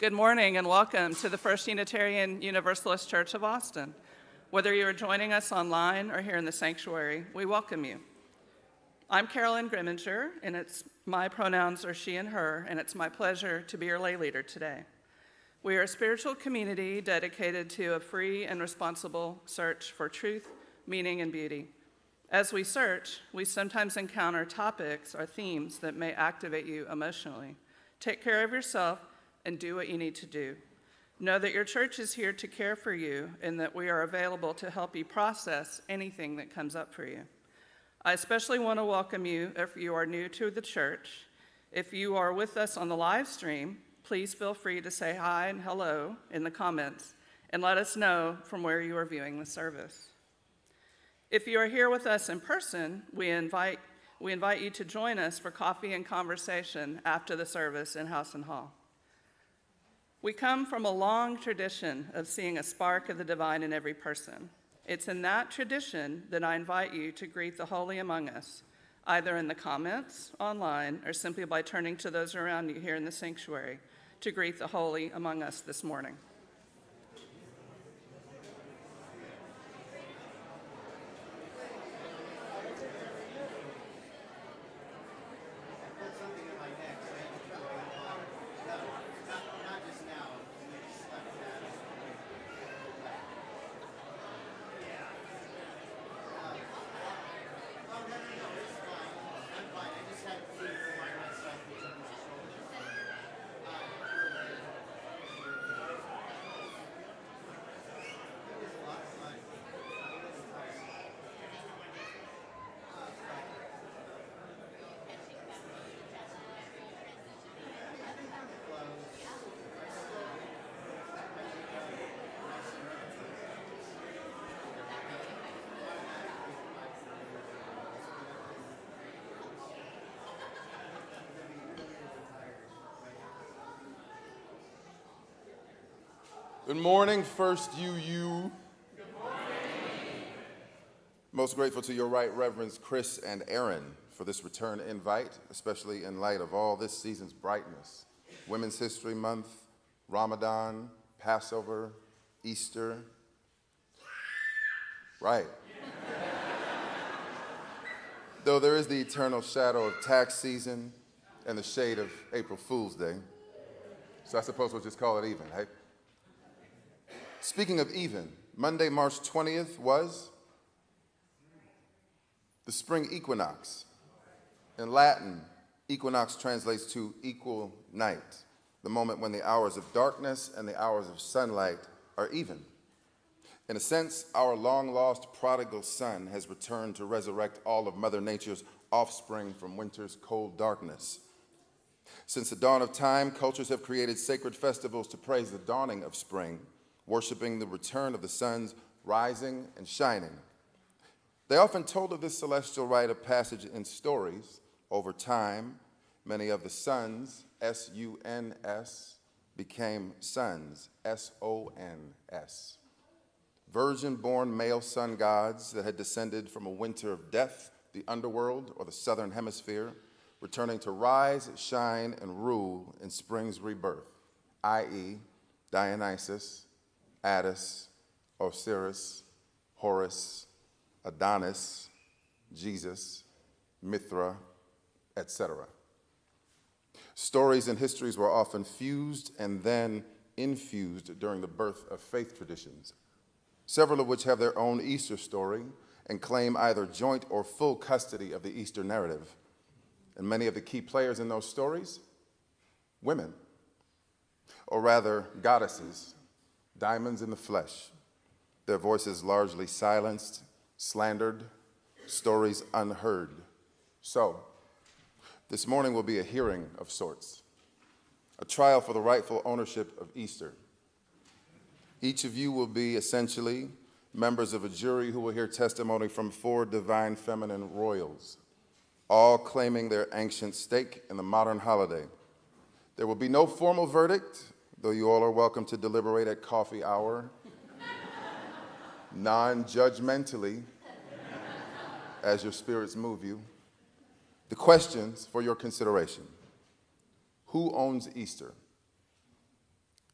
Good morning and welcome to the First Unitarian Universalist Church of Austin. Whether you are joining us online or here in the sanctuary, we welcome you. I'm Carolyn Grimminger, and my pronouns are she and her, and it's my pleasure to be your lay leader today. We are a spiritual community dedicated to a free and responsible search for truth, meaning, and beauty. As we search, we sometimes encounter topics or themes that may activate you emotionally. Take care of yourself and do what you need to do. Know that your church is here to care for you and that we are available to help you process anything that comes up for you. I especially want to welcome you if you are new to the church. If you are with us on the live stream, please feel free to say hi and hello in the comments and let us know from where you are viewing the service. If you are here with us in person, we invite you to join us for coffee and conversation after the service in House and Hall. We come from a long tradition of seeing a spark of the divine in every person. It's in that tradition that I invite you to greet the holy among us, either in the comments, online, or simply by turning to those around you here in the sanctuary to greet the holy among us this morning. Good morning, First UU. Good morning. Most grateful to your right reverends Chris and Aaron for this return invite, especially in light of all this season's brightness. Women's History Month, Ramadan, Passover, Easter. Right. Though there is the eternal shadow of tax season and the shade of April Fool's Day. So I suppose we'll just call it even, hey? Speaking of even, Monday, March 20th was the spring equinox. In Latin, equinox translates to equal night, the moment when the hours of darkness and the hours of sunlight are even. In a sense, our long-lost prodigal son has returned to resurrect all of Mother Nature's offspring from winter's cold darkness. Since the dawn of time, cultures have created sacred festivals to praise the dawning of spring, worshiping the return of the sun's rising and shining. They often told of this celestial rite of passage in stories. Over time, many of the suns, S-U-N-S, became sons, S-O-N-S. Virgin-born male sun gods that had descended from a winter of death, the underworld, or the southern hemisphere, returning to rise, shine, and rule in spring's rebirth, i.e., Dionysus, Attis, Osiris, Horus, Adonis, Jesus, Mithra, etc. Stories and histories were often fused and then infused during the birth of faith traditions, several of which have their own Easter story and claim either joint or full custody of the Easter narrative. And many of the key players in those stories, women, or rather goddesses, diamonds in the flesh, their voices largely silenced, slandered, stories unheard. So, this morning will be a hearing of sorts, a trial for the rightful ownership of Easter. Each of you will be essentially members of a jury who will hear testimony from 4 divine feminine royals, all claiming their ancient stake in the modern holiday. There will be no formal verdict, though you all are welcome to deliberate at coffee hour, non-judgmentally, as your spirits move you. The questions for your consideration: who owns Easter?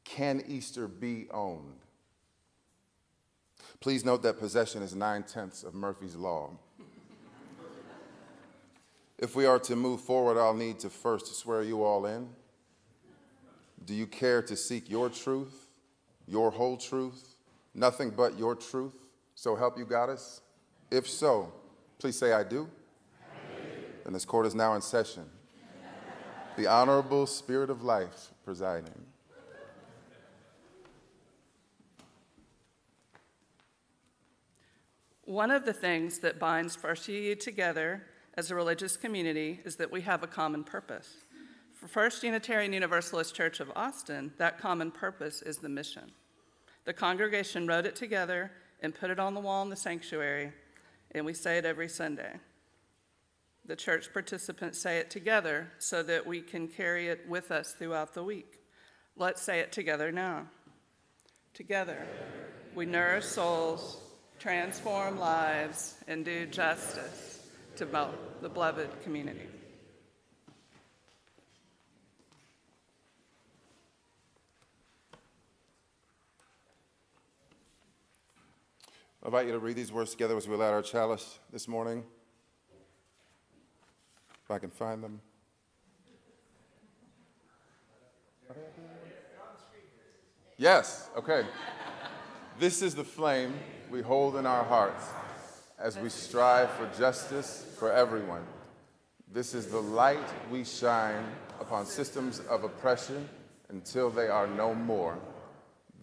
Can Easter be owned? Please note that possession is 9/10 of Murphy's Law. If we are to move forward, I'll need to first swear you all in. Do you care to seek your truth, your whole truth, nothing but your truth, so help you Goddess? If so, please say I do. And this court is now in session. The Honorable Spirit of Life presiding. One of the things that binds First UU together as a religious community is that we have a common purpose. For First Unitarian Universalist Church of Austin, that common purpose is the mission. The congregation wrote it together and put it on the wall in the sanctuary, and we say it every Sunday. The church participants say it together so that we can carry it with us throughout the week. Let's say it together now. Together, we nourish souls, transform lives, and do justice to the beloved community. I invite you to read these words together as we light our chalice this morning. If I can find them. Yes, okay. This is the flame we hold in our hearts as we strive for justice for everyone. This is the light we shine upon systems of oppression until they are no more.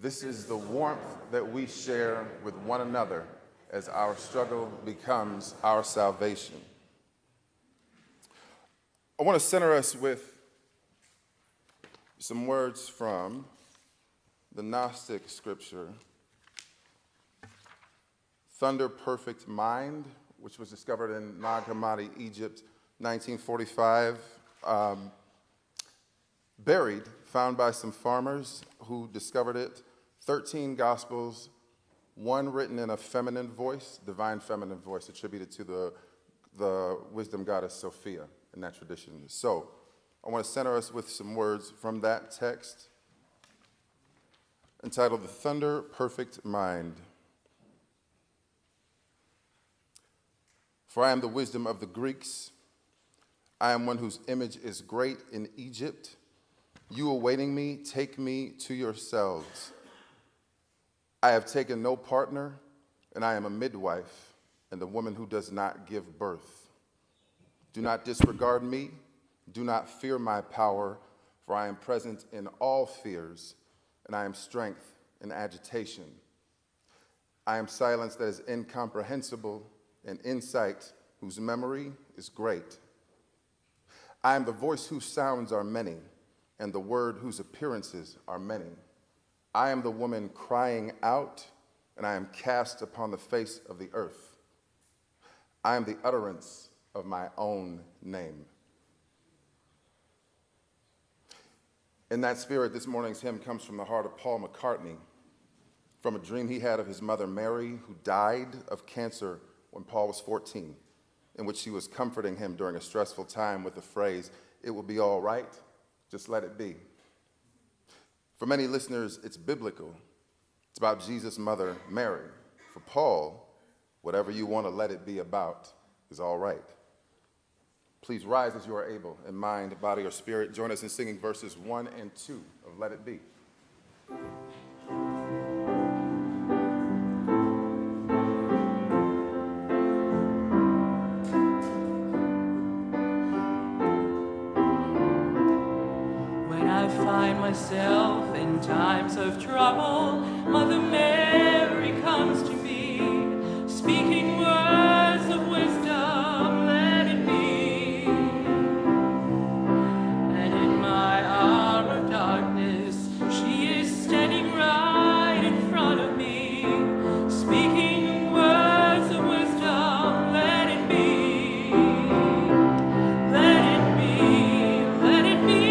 This is the warmth that we share with one another as our struggle becomes our salvation. I want to center us with some words from the Gnostic scripture, Thunder Perfect Mind, which was discovered in Nag Hammadi, Egypt, 1945. Buried, found by some farmers who discovered it. 13 gospels, one written in a feminine voice, divine feminine voice, attributed to the wisdom goddess Sophia in that tradition. So I want to center us with some words from that text entitled The Thunder Perfect Mind. For I am the wisdom of the Greeks. I am one whose image is great in Egypt. You awaiting me, take me to yourselves. I have taken no partner, and I am a midwife, and the woman who does not give birth. Do not disregard me. Do not fear my power, for I am present in all fears, and I am strength in agitation. I am silence that is incomprehensible, and insight whose memory is great. I am the voice whose sounds are many, and the word whose appearances are many. I am the woman crying out, and I am cast upon the face of the earth. I am the utterance of my own name. In that spirit, this morning's hymn comes from the heart of Paul McCartney, from a dream he had of his mother Mary, who died of cancer when Paul was 14, in which she was comforting him during a stressful time with the phrase, "It will be all right, just let it be." For many listeners, it's biblical. It's about Jesus' mother, Mary. For Paul, whatever you want to let it be about is all right. Please rise as you are able in mind, body, or spirit. Join us in singing verses 1 and 2 of Let It Be. Myself in times of trouble, Mother Mary comes to me, speaking words of wisdom, let it be. And in my hour of darkness, she is standing right in front of me, speaking words of wisdom, let it be. Let it be, let it be.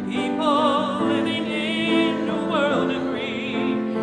People living in a world of greed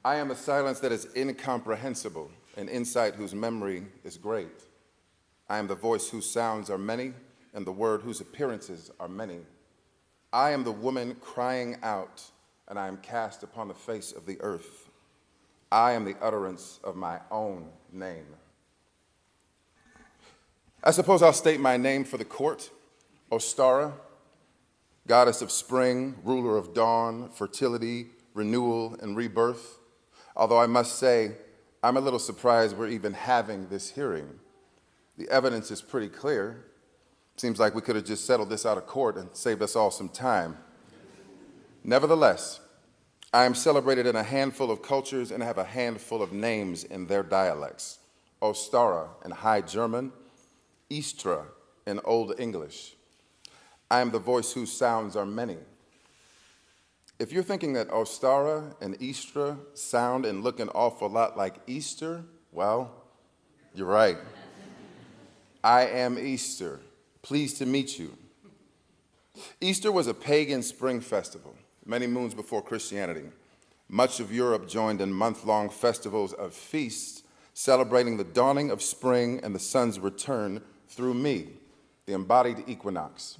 I am the silence that is incomprehensible, an insight whose memory is great. I am the voice whose sounds are many, and the word whose appearances are many. I am the woman crying out, and I am cast upon the face of the earth. I am the utterance of my own name. I suppose I'll state my name for the court. Ostara, goddess of spring, ruler of dawn, fertility, renewal, and rebirth. Although I must say, I'm a little surprised we're even having this hearing. The evidence is pretty clear. Seems like we could have just settled this out of court and saved us all some time. Nevertheless, I am celebrated in a handful of cultures and have a handful of names in their dialects. Ostara in High German, Istra in Old English. I am the voice whose sounds are many. If you're thinking that Ostara and Istra sound and look an awful lot like Easter, well, you're right. I am Easter. Pleased to meet you. Easter was a pagan spring festival, many moons before Christianity. Much of Europe joined in month-long festivals of feasts, celebrating the dawning of spring and the sun's return through me, the embodied equinox.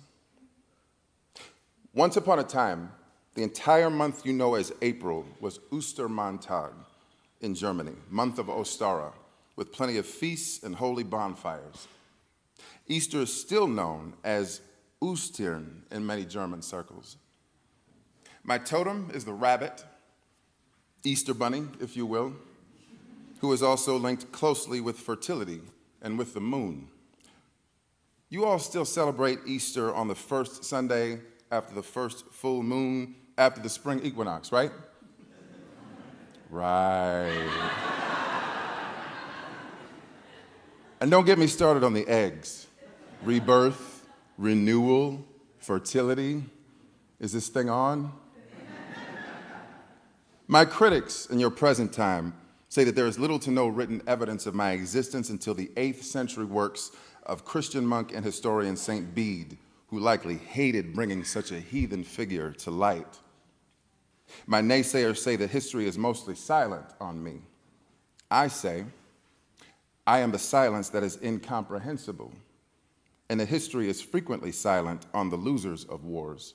Once upon a time, the entire month you know as April was Ostermontag in Germany, month of Ostara, with plenty of feasts and holy bonfires. Easter is still known as Ostern in many German circles. My totem is the rabbit, Easter bunny, if you will, who is also linked closely with fertility and with the moon. You all still celebrate Easter on the first Sunday after the first full moon after the spring equinox, right? Right. And don't get me started on the eggs. Rebirth, renewal, fertility. Is this thing on? My critics in your present time say that there is little to no written evidence of my existence until the 8th century works of Christian monk and historian Saint Bede, who likely hated bringing such a heathen figure to light. My naysayers say that history is mostly silent on me. I say, I am the silence that is incomprehensible, and that history is frequently silent on the losers of wars,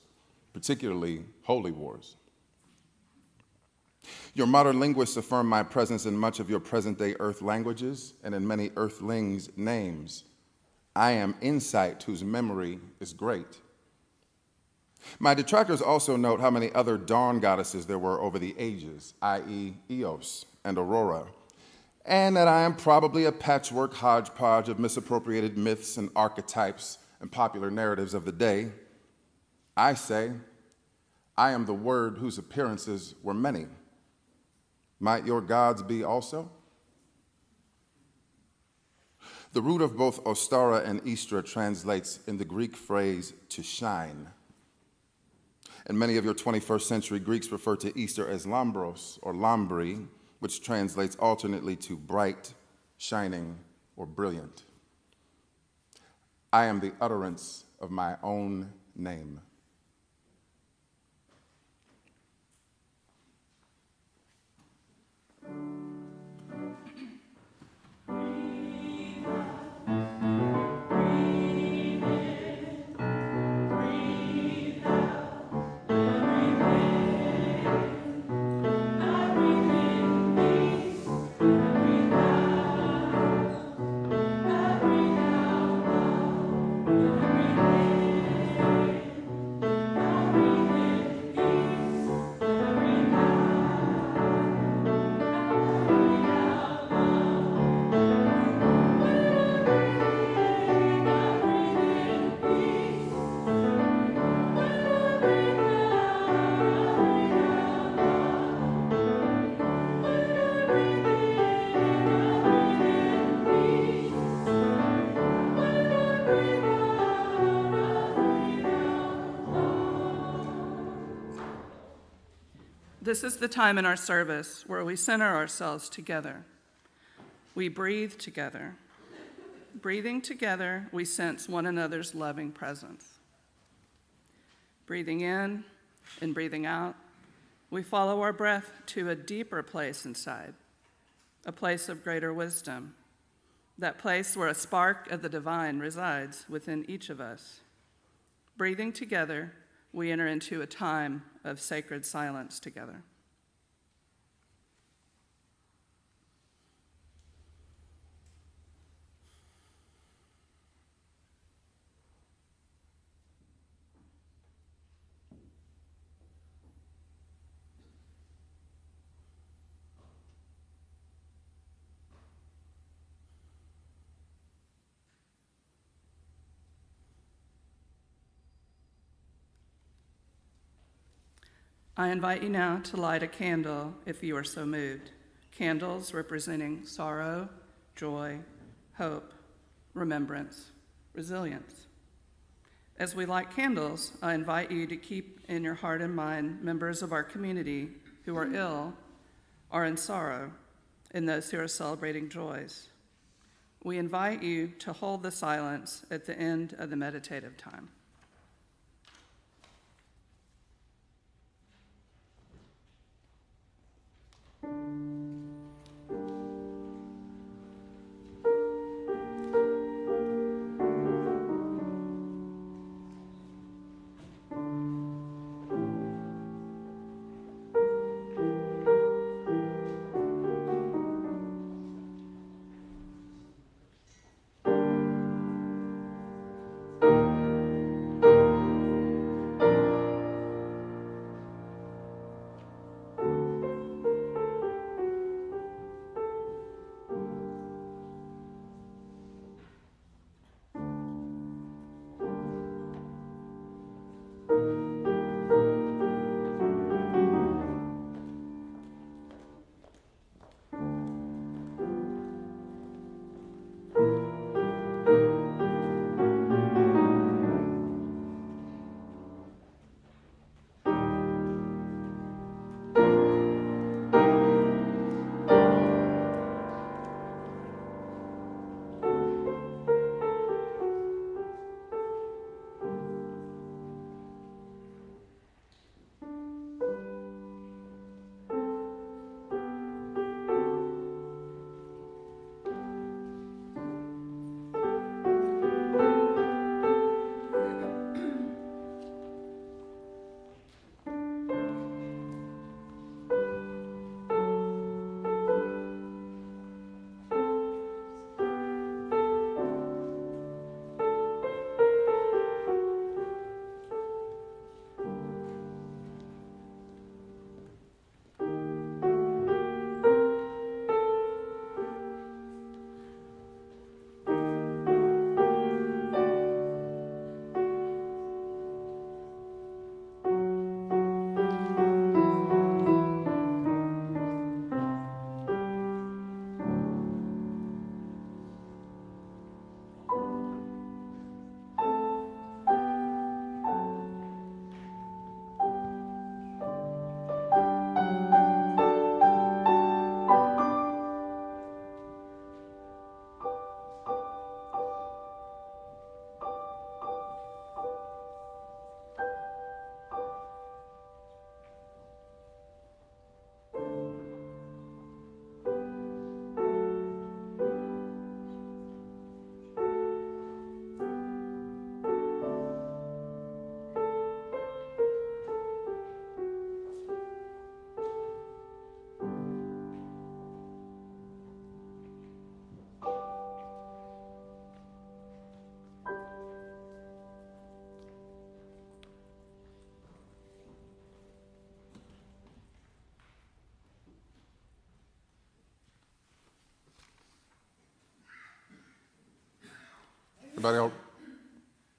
particularly holy wars. Your modern linguists affirm my presence in much of your present-day earth languages and in many earthlings' names. I am insight whose memory is great. My detractors also note how many other dawn goddesses there were over the ages, i.e. Eos and Aurora, and that I am probably a patchwork hodgepodge of misappropriated myths and archetypes and popular narratives of the day. I say, I am the word whose appearances were many. Might your gods be also? The root of both Ostara and Istra translates in the Greek phrase to shine. And many of your 21st century Greeks refer to Easter as Lambros or Lambri, which translates alternately to bright, shining, or brilliant. I am the utterance of my own name. This is the time in our service where we center ourselves together. We breathe together. Breathing together, we sense one another's loving presence. Breathing in and breathing out, We follow our breath to a deeper place inside, a place of greater wisdom, that place where a spark of the divine resides within each of us. Breathing together, we enter into a time of sacred silence together. I invite you now to light a candle if you are so moved. Candles representing sorrow, joy, hope, remembrance, resilience. As we light candles, I invite you to keep in your heart and mind members of our community who are ill, are in sorrow, and those who are celebrating joys. We invite you to hold the silence at the end of the meditative time.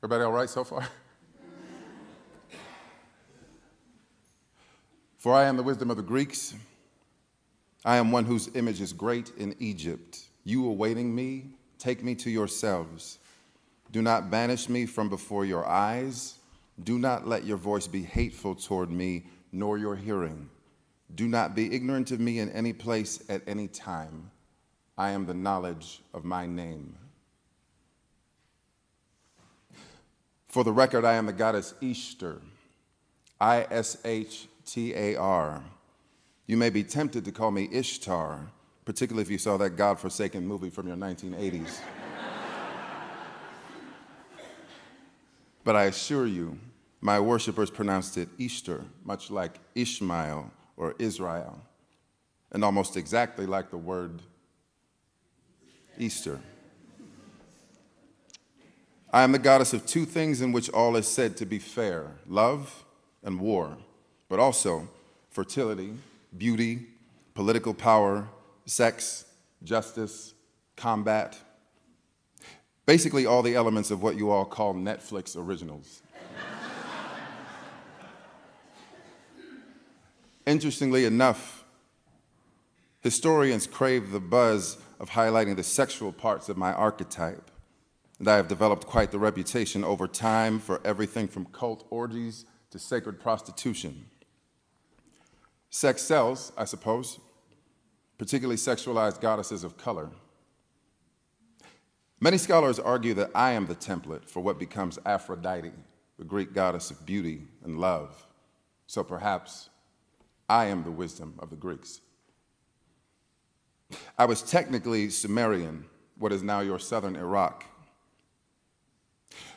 Everybody all right so far? For I am the wisdom of the Greeks. I am one whose image is great in Egypt. You awaiting me, take me to yourselves. Do not banish me from before your eyes. Do not let your voice be hateful toward me, nor your hearing. Do not be ignorant of me in any place at any time. I am the knowledge of my name. For the record, I am the goddess Ishtar, Isht, T-A-R. You may be tempted to call me Ishtar, particularly if you saw that godforsaken movie from your 1980s. But I assure you, my worshipers pronounced it Easter, much like Ishmael or Israel, and almost exactly like the word Easter. I am the goddess of two things in which all is said to be fair: love and war, but also fertility, beauty, political power, sex, justice, combat. Basically all the elements of what you all call Netflix originals. Interestingly enough, historians crave the buzz of highlighting the sexual parts of my archetype, and I have developed quite the reputation over time for everything from cult orgies to sacred prostitution. Sex sells, I suppose, particularly sexualized goddesses of color. Many scholars argue that I am the template for what becomes Aphrodite, the Greek goddess of beauty and love. So perhaps I am the wisdom of the Greeks. I was technically Sumerian, what is now your southern Iraq,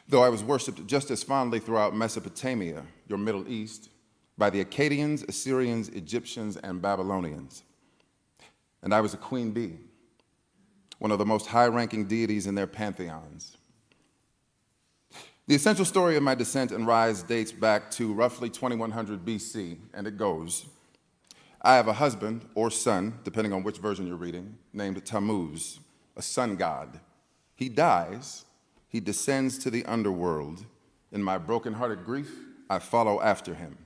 though I was worshipped just as fondly throughout Mesopotamia, your Middle East, by the Akkadians, Assyrians, Egyptians, and Babylonians. And I was a queen bee, one of the most high-ranking deities in their pantheons. The essential story of my descent and rise dates back to roughly 2100 BC, and it goes: I have a husband, or son, depending on which version you're reading, named Tammuz, a sun god. He dies, he descends to the underworld. In my broken-hearted grief, I follow after him.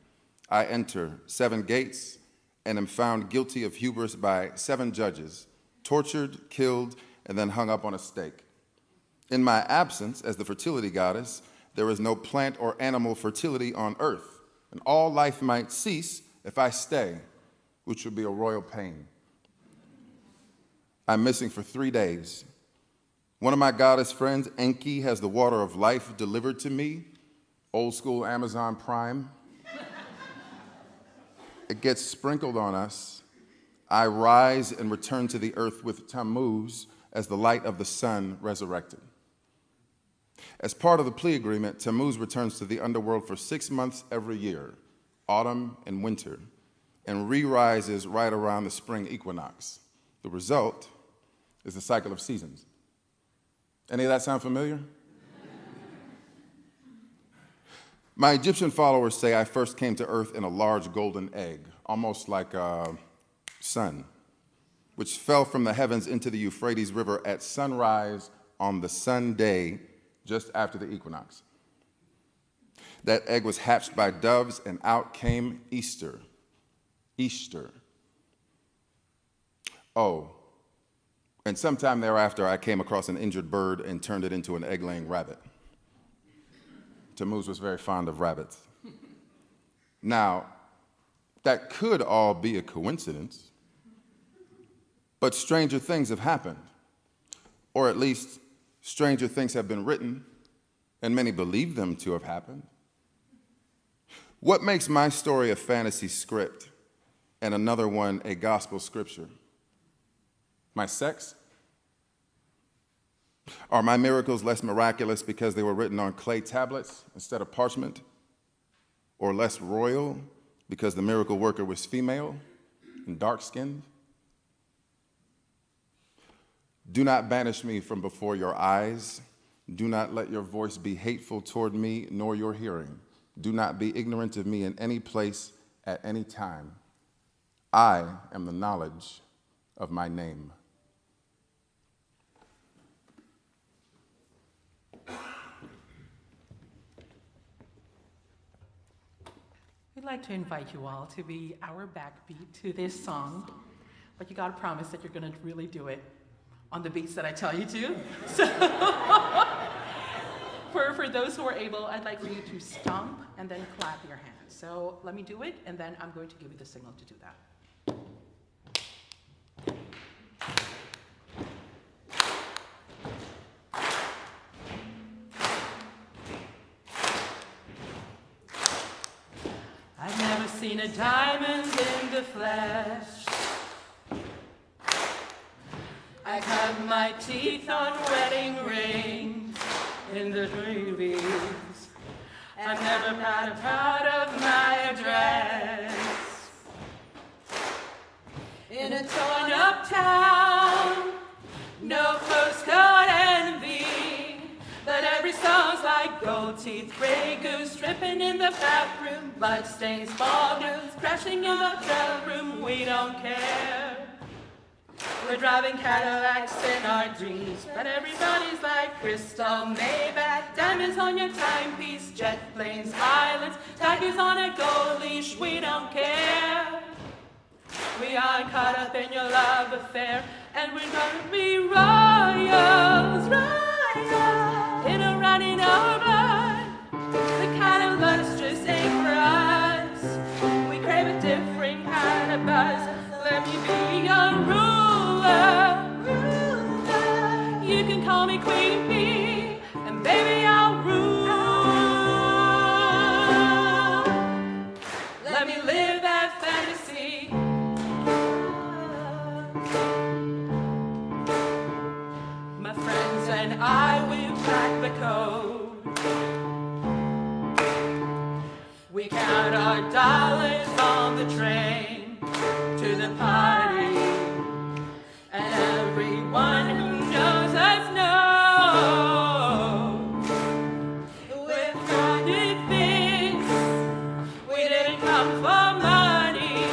I enter 7 gates and am found guilty of hubris by 7 judges, tortured, killed, and then hung up on a stake. In my absence as the fertility goddess, there is no plant or animal fertility on earth, and all life might cease if I stay, which would be a royal pain. I'm missing for 3 days. One of my goddess friends, Enki, has the water of life delivered to me, old school Amazon Prime. It gets sprinkled on us. I rise and return to the earth with Tammuz as the light of the sun resurrected. As part of the plea agreement, Tammuz returns to the underworld for 6 months every year, autumn and winter, and re-rises right around the spring equinox. The result is the cycle of seasons. Any of that sound familiar? My Egyptian followers say I first came to earth in a large golden egg, almost like a sun, which fell from the heavens into the Euphrates River at sunrise on the sun day just after the equinox. That egg was hatched by doves, and out came Easter. Easter. Oh, and sometime thereafter, I came across an injured bird and turned it into an egg-laying rabbit. Tammuz was very fond of rabbits. Now, that could all be a coincidence, but stranger things have happened, or at least stranger things have been written, and many believe them to have happened. What makes my story a fantasy script and another one a gospel scripture? My sex? Are my miracles less miraculous because they were written on clay tablets instead of parchment? Or less royal because the miracle worker was female and dark-skinned? Do not banish me from before your eyes. Do not let your voice be hateful toward me, nor your hearing. Do not be ignorant of me in any place at any time. I am the knowledge of my name. We'd like to invite you all to be our backbeat to this song, but you gotta promise that you're gonna really do it on the beats that I tell you to. So, for those who are able, I'd like for you to stomp and then clap your hands. So let me do it, and then I'm going to give you the signal to do that. I've never seen seen a diamond in the flesh. I cut my teeth on wedding rings in the movies. I'm never proud of my address. In a torn up town, no postcode envy, but every song's like gold teeth, gray goose, dripping in the bathroom, bloodstains, ballrooms, crashing in the hotel room. We don't care. We're driving Cadillacs in our dreams, but everybody's like crystal, Maybach, diamonds on your timepiece, jet planes, islands, tigers on a gold leash. We don't care. We aren't caught up in your love affair, and we're gonna be royals, royals, in a running over, the kind of lust just ain't for us. We crave a different kind of buzz. Let me be your ruler, ruler. You can call me Queen Bee, and baby I'll rule. Let me live that fantasy. My friends and I, we've cracked the code. We count our dollars on the train to the party, and everyone who knows us knows we're grounded things. We didn't come for money,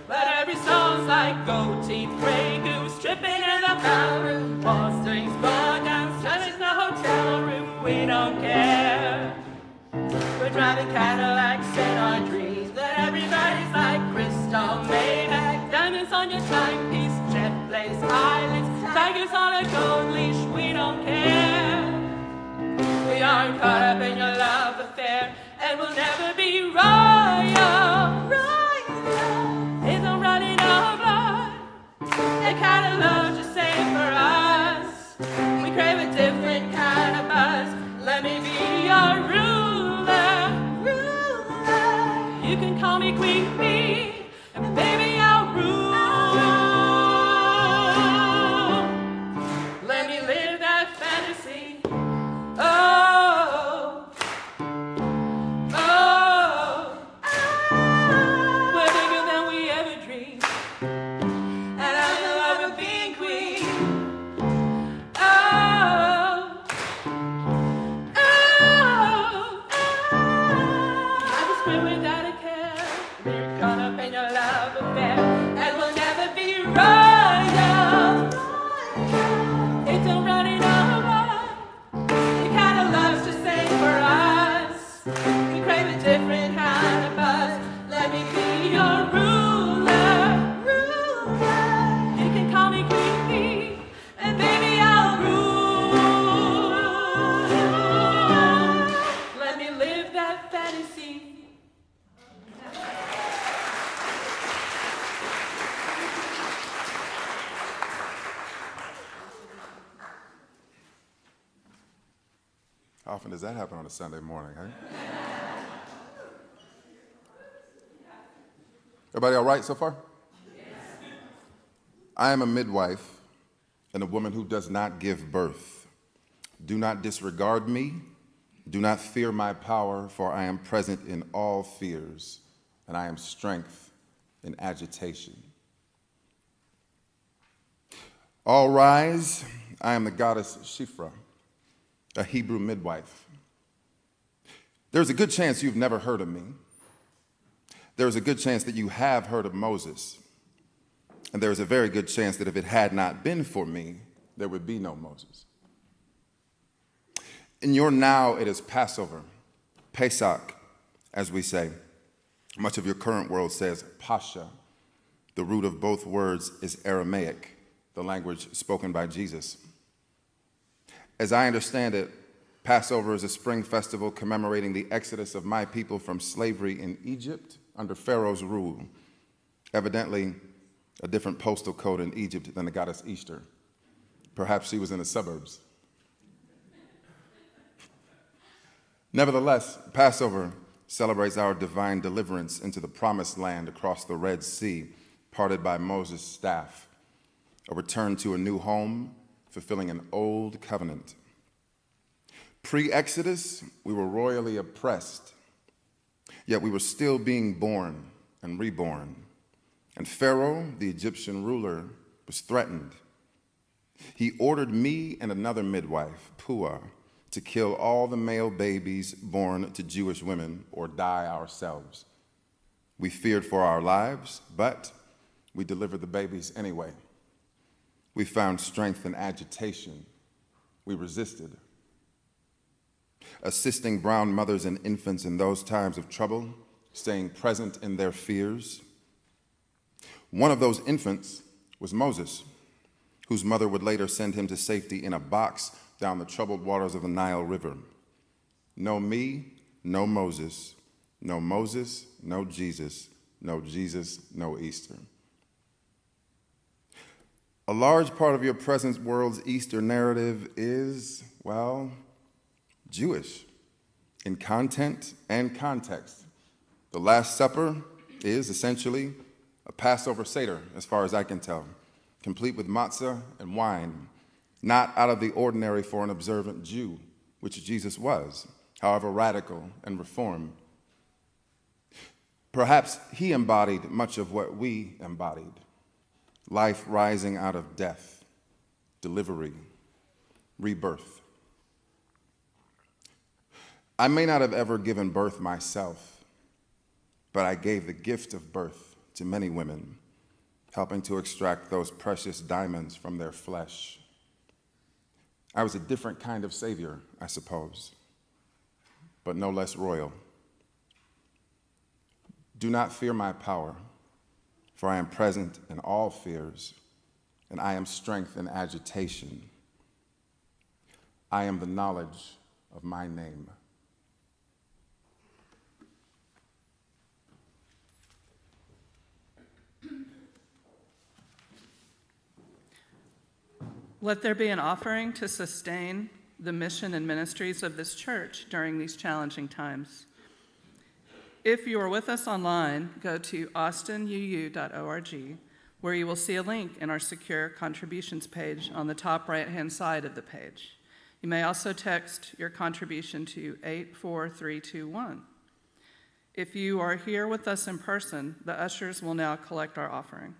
but every song's like gold teeth, gray goose, tripping in the bathroom, ball strings, ball gowns, in the hotel room. We don't care. We're driving Cadillacs in our dreams, but everybody's like crystal, Maybach, diamonds on your timepiece, jet planes, islands, tigers on a gold leash. We don't care. We aren't caught up in your love affair, and we'll never be royal, royal. It's a running over, the kind of love just ain't for us. We crave a different kind of buzz. Let me be your ruler, ruler. You can call me Queen Bee, and baby I'll rule. Let me live that fantasy. Oh, oh, oh. We're bigger than we ever dreamed, and I'm in love with being queen. Oh, oh, oh. I just scream without a care. We're caught up in your love affair, and we'll never be royal. It's a running over, the kind of love's just ain't for us. We crave a different kind of buzz. Let me be your ruler, ruler. You can call me Queen Bee, and baby I'll rule. Let me live that fantasy. How often does that happen on a Sunday morning, hey? Everybody all right so far? Yes. I am a midwife and a woman who does not give birth. Do not disregard me. Do not fear my power, for I am present in all fears, and I am strength in agitation. All rise. I am the goddess Shifra, a Hebrew midwife. There's a good chance you've never heard of me. There's a good chance that you have heard of Moses. And there's a very good chance that if it had not been for me, there would be no Moses. In your now, it is Passover, Pesach, as we say. Much of your current world says Pascha. The root of both words is Aramaic, the language spoken by Jesus. As I understand it, Passover is a spring festival commemorating the exodus of my people from slavery in Egypt under Pharaoh's rule. Evidently, a different postal code in Egypt than the goddess Easter. Perhaps she was in the suburbs. Nevertheless, Passover celebrates our divine deliverance into the promised land across the Red Sea, parted by Moses' staff, a return to a new home, fulfilling an old covenant. Pre-Exodus, we were royally oppressed, yet we were still being born and reborn. And Pharaoh, the Egyptian ruler, was threatened. He ordered me and another midwife, Puah, to kill all the male babies born to Jewish women or die ourselves. We feared for our lives, but we delivered the babies anyway. We found strength in agitation. We resisted. Assisting brown mothers and infants in those times of trouble, staying present in their fears. One of those infants was Moses, whose mother would later send him to safety in a box down the troubled waters of the Nile River. No me, no Moses. No Moses, no Jesus. No Jesus, no Easter. A large part of your present world's Easter narrative is, well, Jewish in content and context. The Last Supper is essentially a Passover Seder, as far as I can tell, complete with matzah and wine, not out of the ordinary for an observant Jew, which Jesus was, however radical and reformed. Perhaps he embodied much of what we embodied: life rising out of death, delivery, rebirth. I may not have ever given birth myself, but I gave the gift of birth to many women, helping to extract those precious diamonds from their flesh. I was a different kind of savior, I suppose, but no less royal. Do not fear my power, for I am present in all fears, and I am strength in agitation. I am the knowledge of my name. Let there be an offering to sustain the mission and ministries of this church during these challenging times. If you are with us online, go to austinuu.org, where you will see a link in our secure contributions page on the top right-hand side of the page. You may also text your contribution to 84321. If you are here with us in person, the ushers will now collect our offering.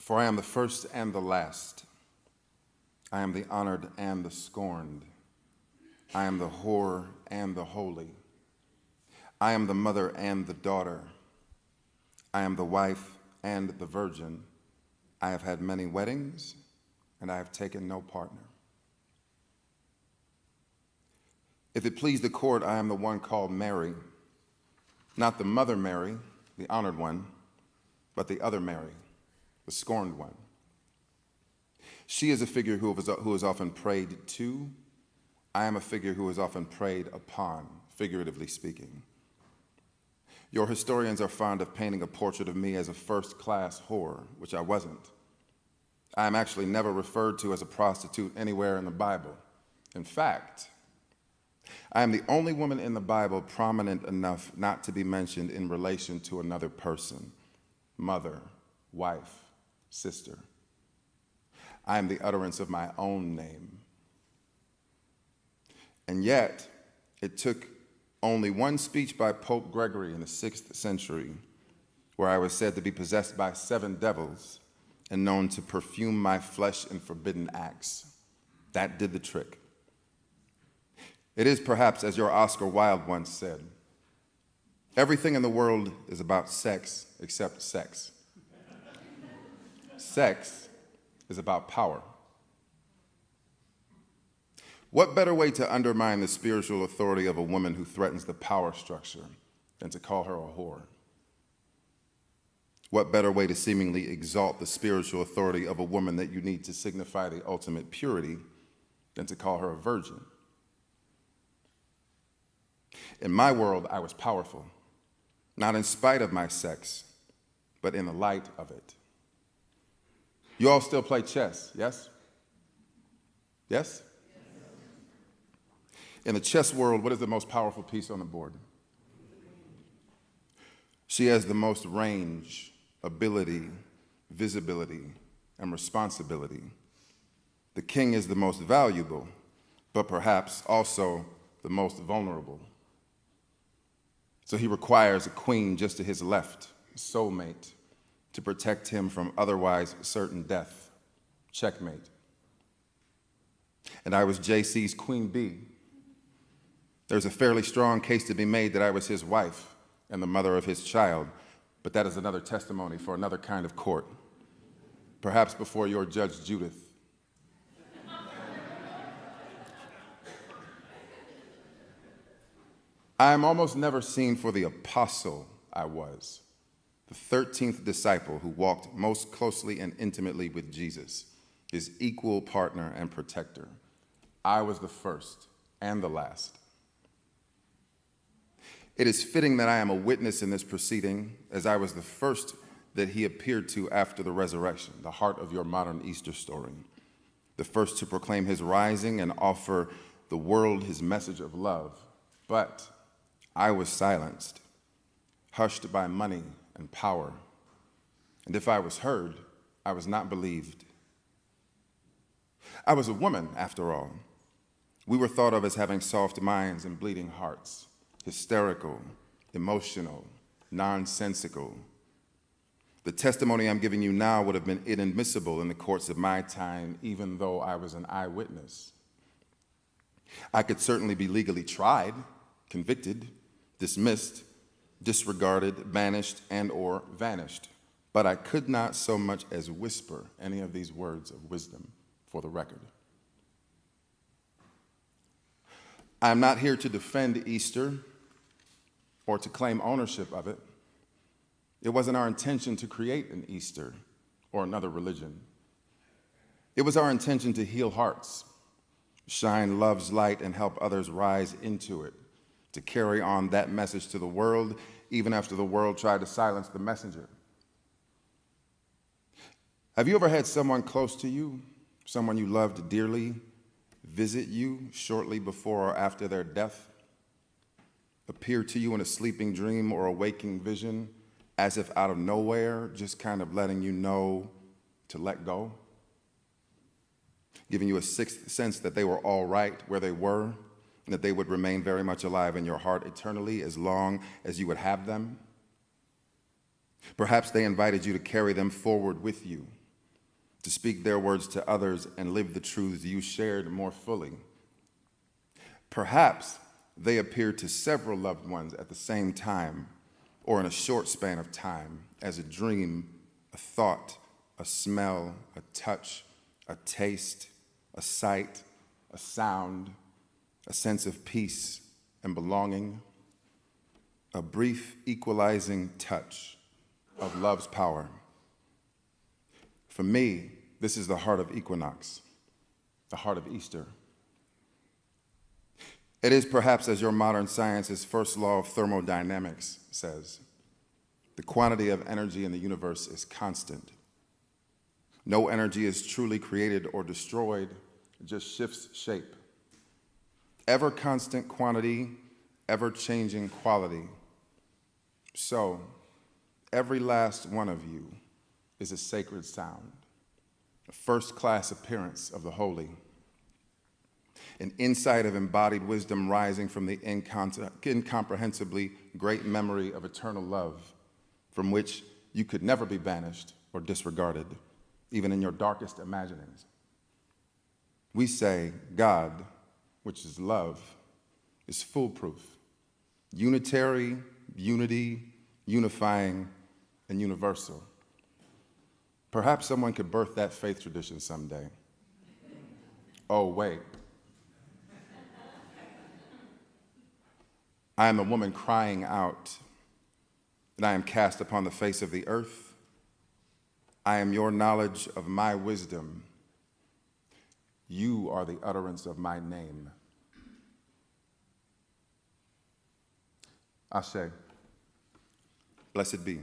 For I am the first and the last. I am the honored and the scorned. I am the whore and the holy. I am the mother and the daughter. I am the wife and the virgin. I have had many weddings, and I have taken no partner. If it please the court, I am the one called Mary, not the mother Mary, the honored one, but the other Mary, the scorned one. She is a figure who is often prayed to. I am a figure who is often preyed upon, figuratively speaking. Your historians are fond of painting a portrait of me as a first-class whore, which I wasn't. I am actually never referred to as a prostitute anywhere in the Bible. In fact, I am the only woman in the Bible prominent enough not to be mentioned in relation to another person, mother, wife, sister. I am the utterance of my own name. And yet, it took only one speech by Pope Gregory in the 6th century, where I was said to be possessed by 7 devils and known to perfume my flesh in forbidden acts. That did the trick. It is perhaps, as your Oscar Wilde once said, everything in the world is about sex except sex. Sex is about power. What better way to undermine the spiritual authority of a woman who threatens the power structure than to call her a whore? What better way to seemingly exalt the spiritual authority of a woman that you need to signify the ultimate purity than to call her a virgin? In my world, I was powerful, not in spite of my sex, but in the light of it. You all still play chess, yes? Yes? In the chess world, what is the most powerful piece on the board? She has the most range, ability, visibility, and responsibility. The king is the most valuable, but perhaps also the most vulnerable. So he requires a queen just to his left, a soulmate, to protect him from otherwise certain death. Checkmate. And I was JC's queen bee. There's a fairly strong case to be made that I was his wife and the mother of his child, but that is another testimony for another kind of court, perhaps before your Judge Judith. I am almost never seen for the apostle I was, the 13th disciple who walked most closely and intimately with Jesus, his equal partner and protector. I was the first and the last. It is fitting that I am a witness in this proceeding, as I was the first that he appeared to after the resurrection, the heart of your modern Easter story, the first to proclaim his rising and offer the world his message of love. But I was silenced, hushed by money and power, and if I was heard, I was not believed. I was a woman, after all. We were thought of as having soft minds and bleeding hearts, hysterical, emotional, nonsensical. The testimony I'm giving you now would have been inadmissible in the courts of my time, even though I was an eyewitness. I could certainly be legally tried, convicted, dismissed, disregarded, banished, and/or vanished, but I could not so much as whisper any of these words of wisdom for the record. I am not here to defend Easter or to claim ownership of it. It wasn't our intention to create an Easter or another religion. It was our intention to heal hearts, shine love's light, and help others rise into it, to carry on that message to the world, even after the world tried to silence the messenger. Have you ever had someone close to you, someone you loved dearly, visit you shortly before or after their death? Appear to you in a sleeping dream or a waking vision, as if out of nowhere, just kind of letting you know to let go? Giving you a sixth sense that they were all right where they were, and that they would remain very much alive in your heart eternally as long as you would have them? Perhaps they invited you to carry them forward with you, to speak their words to others and live the truths you shared more fully. Perhaps they appeared to several loved ones at the same time or in a short span of time as a dream, a thought, a smell, a touch, a taste, a sight, a sound, a sense of peace and belonging, a brief equalizing touch of love's power. For me, this is the heart of equinox, the heart of Easter. It is perhaps as your modern science's first law of thermodynamics says, the quantity of energy in the universe is constant. No energy is truly created or destroyed, it just shifts shape. Ever constant quantity, ever changing quality. So, every last one of you is a sacred sound, a first-class appearance of the holy, an insight of embodied wisdom rising from the incomprehensibly great memory of eternal love, from which you could never be banished or disregarded, even in your darkest imaginings. We say God, which is love, is foolproof, unitary, unity, unifying, and universal. Perhaps someone could birth that faith tradition someday. Oh, wait. I am a woman crying out, and I am cast upon the face of the earth. I am your knowledge of my wisdom. You are the utterance of my name. Ashe. Blessed be.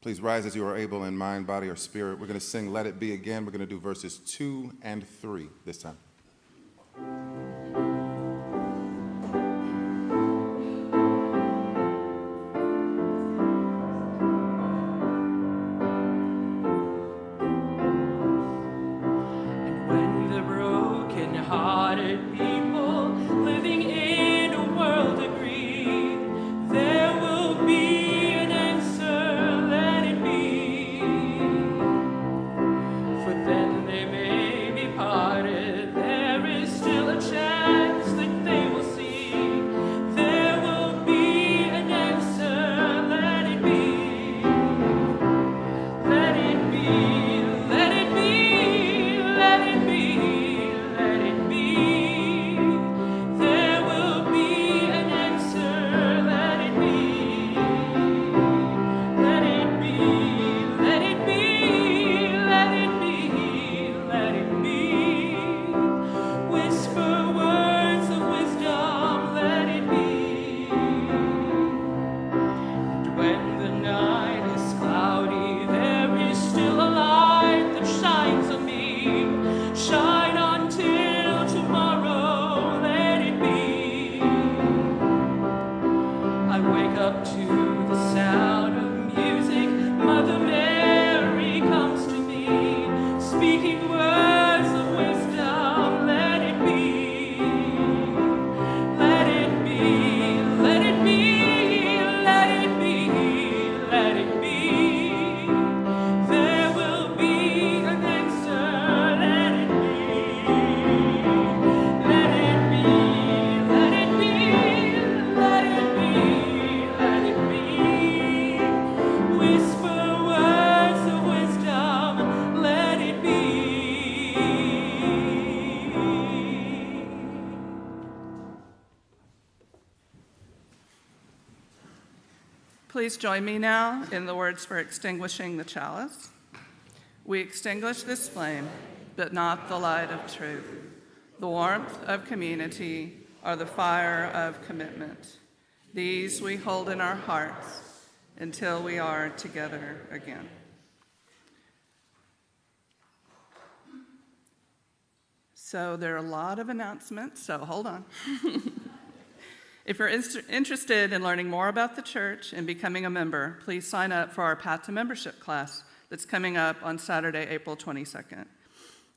Please rise as you are able in mind, body, or spirit. We're going to sing Let It Be again. We're going to do verses 2 and 3 this time. Please join me now in the words for extinguishing the chalice. We extinguish this flame, but not the light of truth, the warmth of community, or the fire of commitment. These we hold in our hearts until we are together again. So there are a lot of announcements, so hold on. If you're interested in learning more about the church and becoming a member, please sign up for our Path to Membership class that's coming up on Saturday, April 22nd.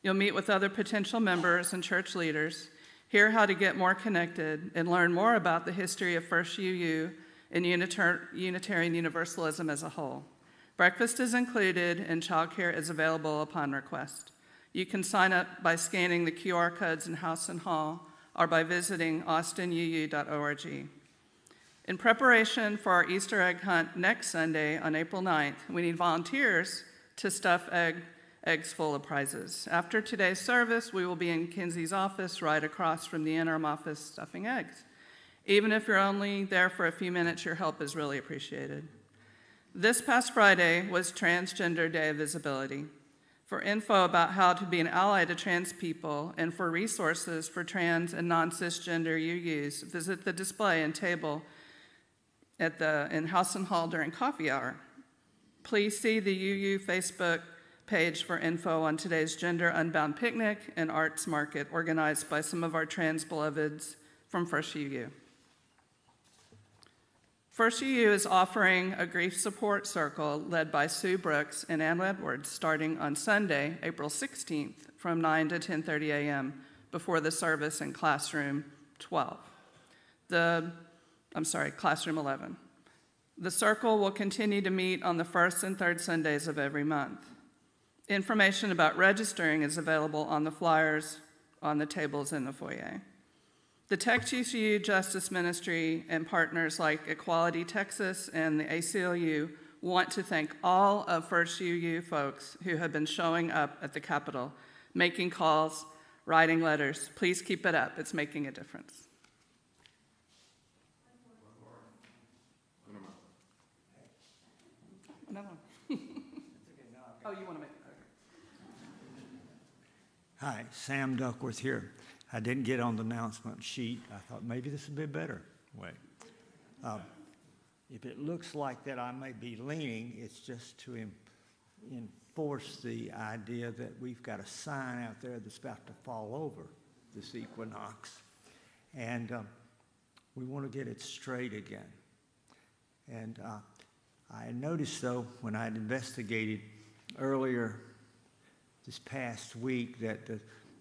You'll meet with other potential members and church leaders, hear how to get more connected, and learn more about the history of First UU and Unitarian Universalism as a whole. Breakfast is included and childcare is available upon request. You can sign up by scanning the QR codes in House and Hall or by visiting austinuu.org. In preparation for our Easter egg hunt next Sunday on April 9th, we need volunteers to stuff eggs full of prizes. After today's service, we will be in Kenzie's office right across from the interim office stuffing eggs. Even if you're only there for a few minutes, your help is really appreciated. This past Friday was Transgender Day of Visibility. For info about how to be an ally to trans people and for resources for trans and non-cisgender UUs, visit the display and table in House and Hall during coffee hour. Please see the UU Facebook page for info on today's Gender Unbound Picnic and Arts Market organized by some of our trans beloveds from First UU. First UU is offering a grief support circle led by Sue Brooks and Ann Edwards starting on Sunday, April 16th from 9 to 10:30 a.m. before the service in classroom 12. Classroom 11. The circle will continue to meet on the first and third Sundays of every month. Information about registering is available on the flyers on the tables in the foyer. The Texas UU Justice Ministry and partners like Equality Texas and the ACLU want to thank all of First UU folks who have been showing up at the Capitol, making calls, writing letters. Please keep it up. It's making a difference. Another one. Oh, you want to make it? Okay. Hi, Sam Duckworth here. I didn't get on the announcement sheet. I thought maybe this would be a better way. If it looks like that I may be leaning, it's just to enforce the idea that we've got a sign out there that's about to fall over this equinox. And we want to get it straight again. And I noticed, though, when I had investigated earlier this past week that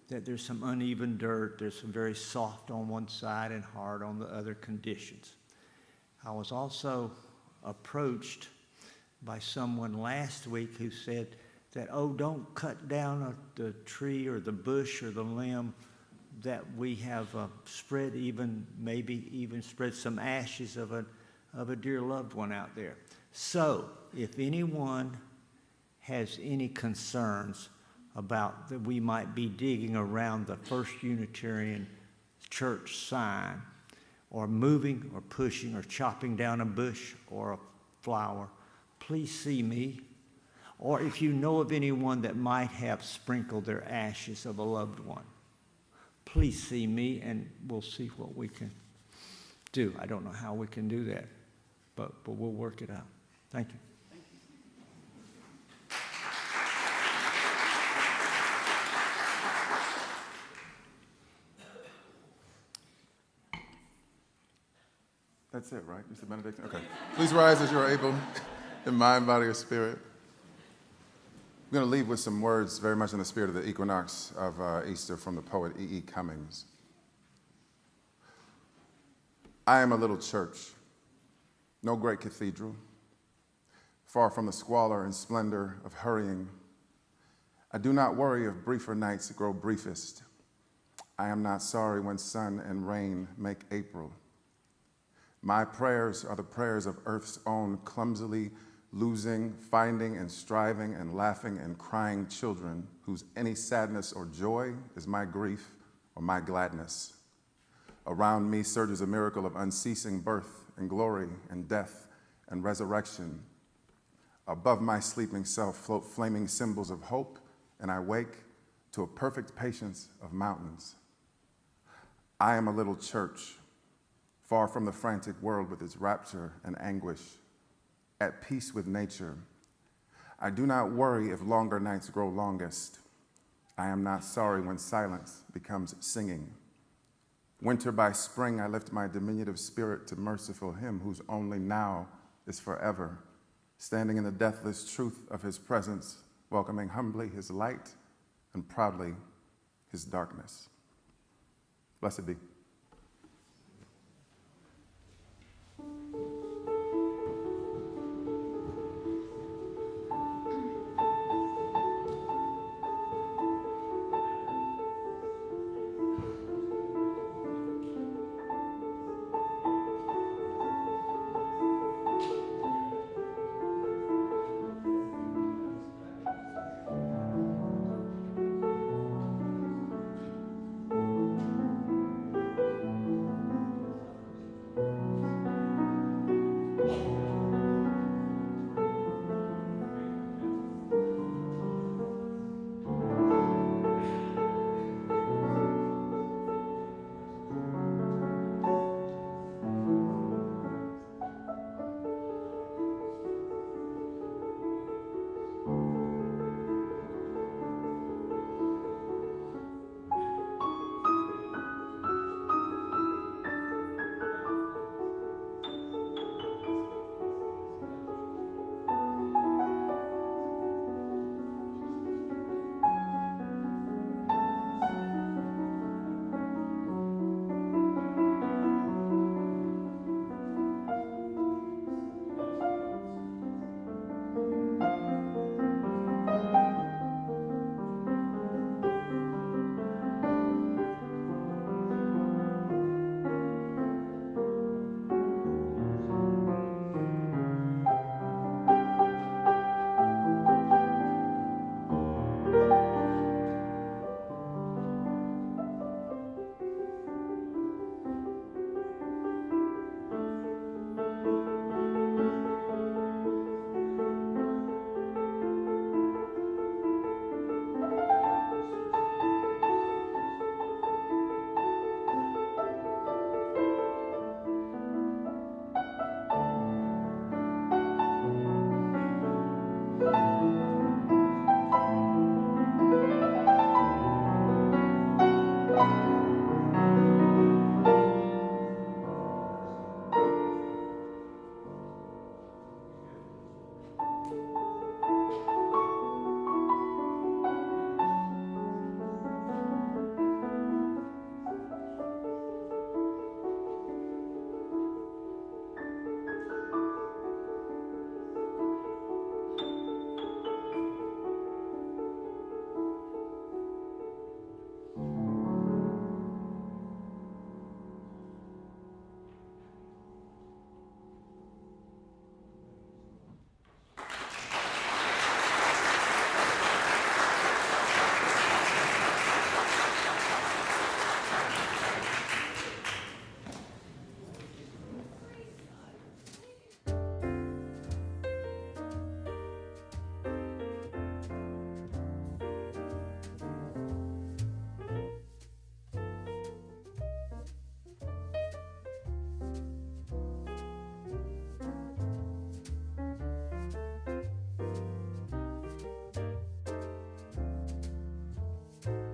there's some uneven dirt, there's some very soft on one side and hard on the other conditions. I was also approached by someone last week who said that, oh, don't cut down the tree or the bush or the limb that we have spread maybe even spread some ashes of a dear loved one out there. So if anyone has any concerns about that we might be digging around the First Unitarian Church sign or moving or pushing or chopping down a bush or a flower, please see me. Or if you know of anyone that might have sprinkled their ashes of a loved one, please see me and we'll see what we can do. I don't know how we can do that, but we'll work it out. Thank you. That's it, right? Just a benediction? Okay. Please rise as you are able, in mind, body, or spirit. We're going to leave with some words very much in the spirit of the equinox of Easter from the poet E.E. Cummings. I am a little church, no great cathedral, far from the squalor and splendor of hurrying. I do not worry if briefer nights grow briefest. I am not sorry when sun and rain make April. My prayers are the prayers of earth's own clumsily losing, finding, and striving, and laughing and crying children whose any sadness or joy is my grief or my gladness. Around me surges a miracle of unceasing birth and glory and death and resurrection. Above my sleeping self float flaming symbols of hope, and I wake to a perfect patience of mountains. I am a little church, far from the frantic world with its rapture and anguish, at peace with nature. I do not worry if longer nights grow longest. I am not sorry when silence becomes singing. Winter by spring, I lift my diminutive spirit to merciful him whose only now is forever, standing in the deathless truth of his presence, welcoming humbly his light and proudly his darkness. Blessed be. Amen.